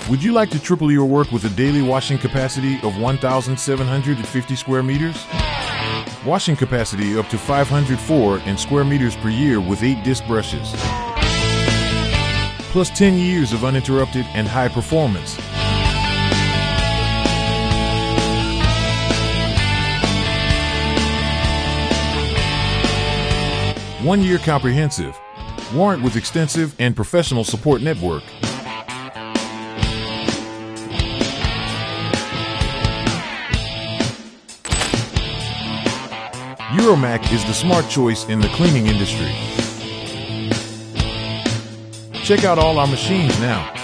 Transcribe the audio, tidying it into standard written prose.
Would you like to triple your work with a daily washing capacity of 1,750 square meters? Washing capacity up to 504 and square meters per year with 8 disc brushes. Plus 10 years of uninterrupted and high performance. One-year comprehensive. Warrant with extensive and professional support network. Euromak is the smart choice in the cleaning industry. Check out all our machines now.